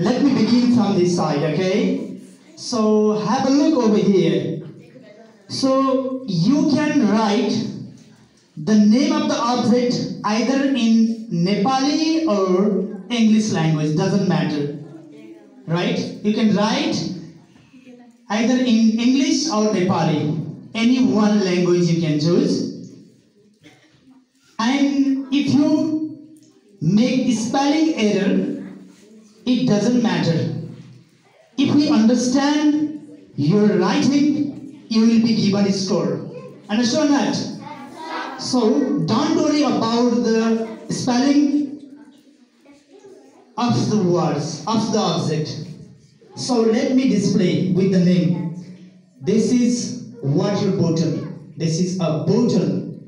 let me begin from this side, okay? So have a look over here. So you can write the name of the object either in Nepali or English language, doesn't matter, right? You can write either in English or Nepali, any one language you can choose. And if you make spelling error, it doesn't matter. If we understand your writing, you will be given a score. Understand that? So don't worry about the spelling of the words, of the object. So let me display with the name. This is water bottle. This is a bottle,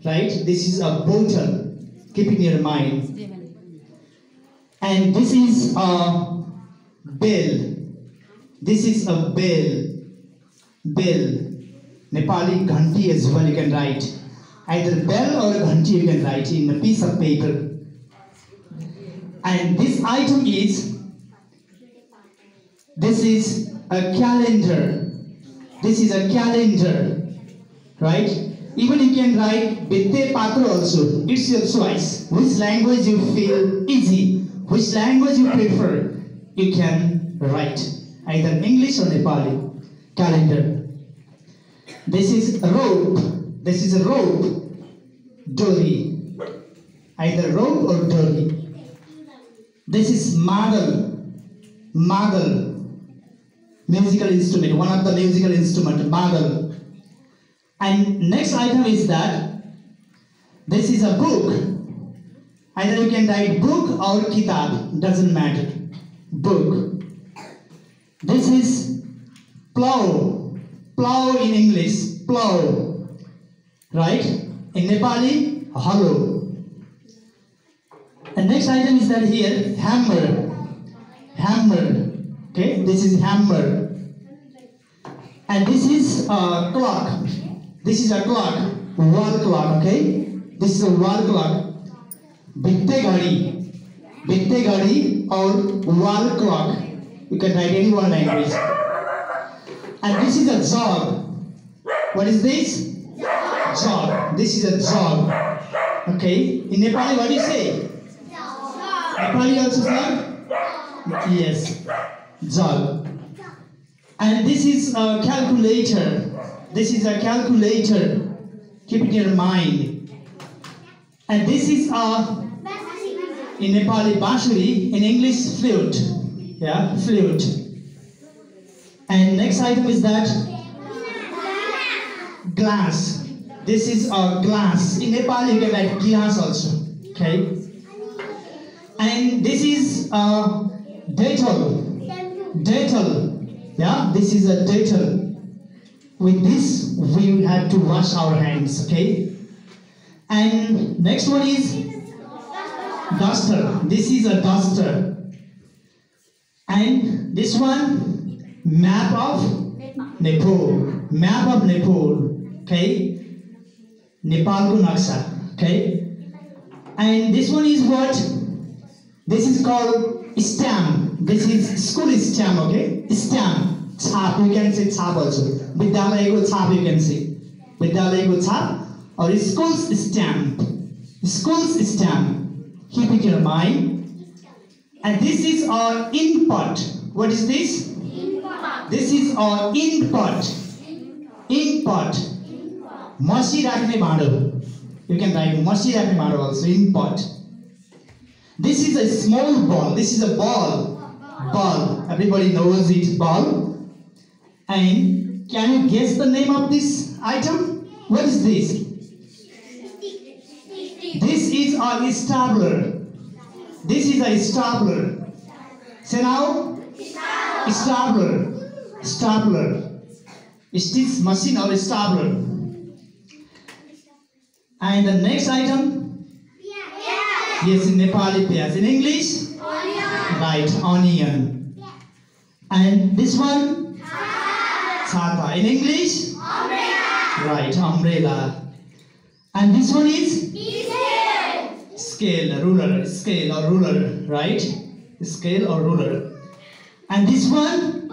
right? This is a bottle. Keep it in your mind. And this is a bell. This is a bell. Bell. Nepali ghanti as well you can write. Either bell or ghanti you can write in a piece of paper. And this item is, this is a calendar. This is a calendar, right? Even you can write bitte patra also. It's your choice. Which language you feel easy, which language you prefer, you can write. Either English or Nepali. Calendar. This is a rope. This is a rope. Dory. Either rope or dory. This is madal. Madal. Musical instrument. One of the musical instrument. Madal. And next item is that this is a book. Either you can write book or kitab. Doesn't matter. Book. This is plow. Plow in English. Plow. Right? In Nepali, hollow. And next item is that here, hammer. Hammer. Okay, this is hammer. And this is a clock. This is a clock. Wall clock, okay? This is a wall clock. Bitte ghadi. Bitte ghadi or wall clock. You can write any one language. And this is a jog. What is this? Jog. This is a jog. Okay. In Nepali, what do you say? Nepali also jog? Yes. Jog. And this is a calculator. This is a calculator. Keep it in your mind. And this is a, in Nepali, bansuri. In English, flute. Yeah, flute. And next item is that glass. This is a glass. In Nepali, you can write glass also. Okay. And this is a Dettol. Dettol. Yeah, this is a Dettol. With this, we have to wash our hands. Okay. And next one is duster. This is a duster. And this one, map of Nepal. Map of Nepal. Okay. Nepal naksha. Okay. And this one is what? This is called stamp. This is school stamp. Okay. Stamp. Chap. You can say chap also. Vidyalaya ko chap you can say. Vidyalaya ko chap or school's stamp. School's stamp. Keep it in your mind. And this is our input. What is this? Input. This is our input. Input. Mashi rakhne bhando. You can write mashi rakhne bhando also. Input. This is a small ball. This is a ball. Ball. Everybody knows it. Ball. And can you guess the name of this item? What is this? This is a stapler. This is a stapler. Say now. Stapler. Stapler. Is this machine or stapler? And the next item? Yes, in Nepali, piyaz. In English? Onion. Right, onion. And this one? Chata. In English? Umbrella. Right, umbrella. And this one is? Scale, ruler, scale or ruler, right? Scale or ruler. And this one?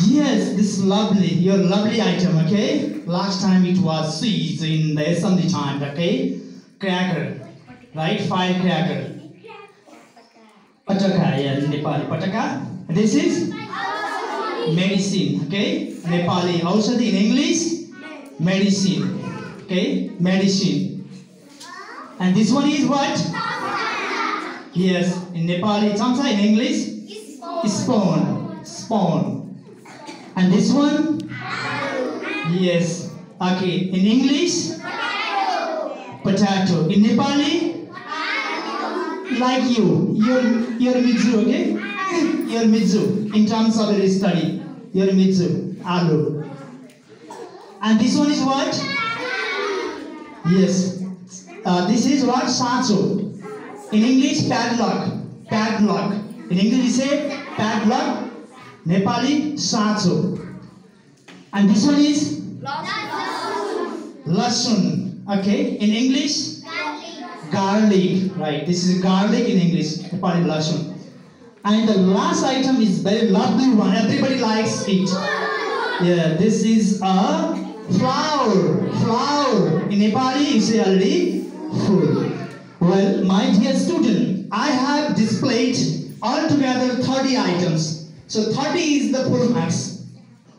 Yes, this lovely, your lovely item, okay? Last time it was seeds in the assembly time, okay? Cracker, right? Firecracker. Pataka, yeah, Nepali. Pataka. This is? Medicine, okay? Nepali. Also in English? Medicine, okay? Medicine. And this one is what? Yes, in Nepali, Chamsa, in English? Spoon. Spoon. And this one? Yes. Okay. In English? Potato. In Nepali? Like you. You're Mizu, okay? You're Mizu. In terms of your study. You're Mizu. Alu. And this one is what? Yes. This is what? Sacho. In English, padlock. Padlock. In English, you say padlock. Nepali, sacho. And this one is? Lasun. Okay. In English? Garlic. Right. This is garlic in English. Nepali, lasun. And the last item is very lovely one. Everybody likes it. Yeah. This is a flower. Flower. In Nepali, you say already food. Well, my dear student, I have displayed altogether 30 items. So 30 is the full marks.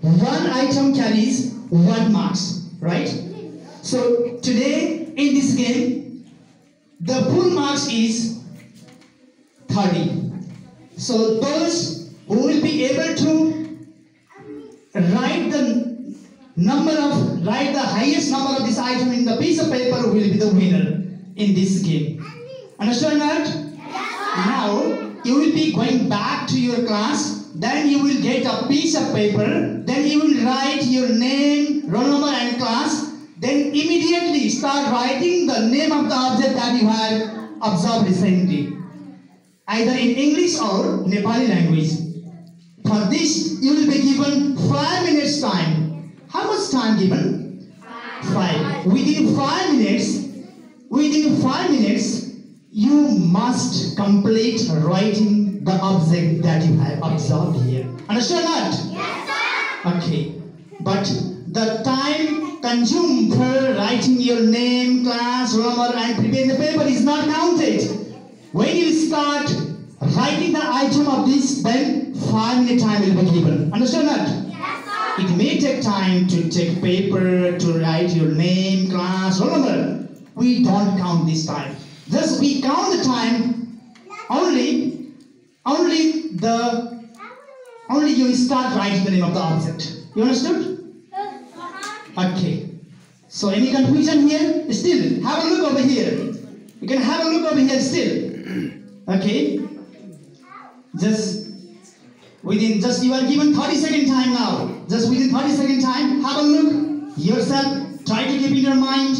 One item carries 1 marks, right? So today in this game, the full marks is 30. So those who will be able to write the highest number of this item in the piece of paper will be the winner in this game. Understand that? Yes, now you will be going back to your class. Then you will get a piece of paper. Then you will write your name, roll number and class. Then immediately start writing the name of the object that you have observed recently. Either in English or Nepali language. For this, you will be given 5 minutes time. How much time given? 5. Within 5 minutes, you must complete writing the object that you have observed here. Understand that? Yes, sir. Okay. But the time consumed for writing your name, class, roll number and preparing the paper is not counted. When you start writing the item of this, then 5 minute time will be given. Understand that? Yes, sir. It may take time to take paper, to write your name, class, roll number. We don't count this time. Just we count the time only you start writing the name of the object. You understood? Okay. So any confusion here? Still, have a look over here. You can have a look over here still. Okay. Just you are given 30-second time now. Just within 30-second time, have a look yourself. Try to keep in your mind.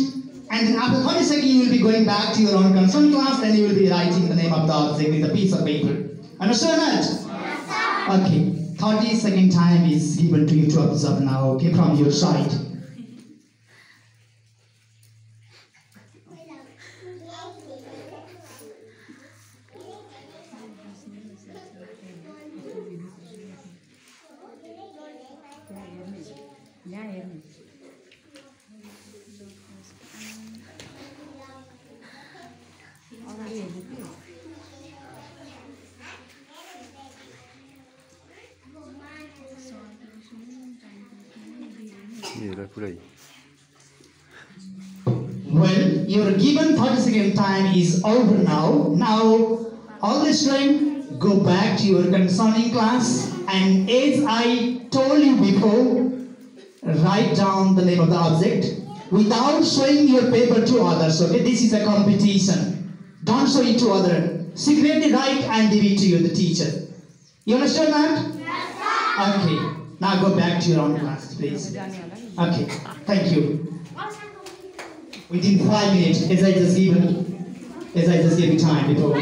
And then after 30 seconds, you will be going back to your own concern class, and you will be writing the name of the object with a piece of paper. Understand that? Yes, sir. Okay. 30-second time is given to you to observe now, okay, from your side. Well, your given 30-second time is over now. Now, all the students go back to your concerning class, and as I told you before, write down the name of the object without showing your paper to others. Okay, this is a competition. Don't show it to others. Secretly write and give it to you, the teacher. You understand that? Yes, sir. Okay. Now go back to your own class, please. Okay. Thank you. Within 5 minutes, as I just gave you time before.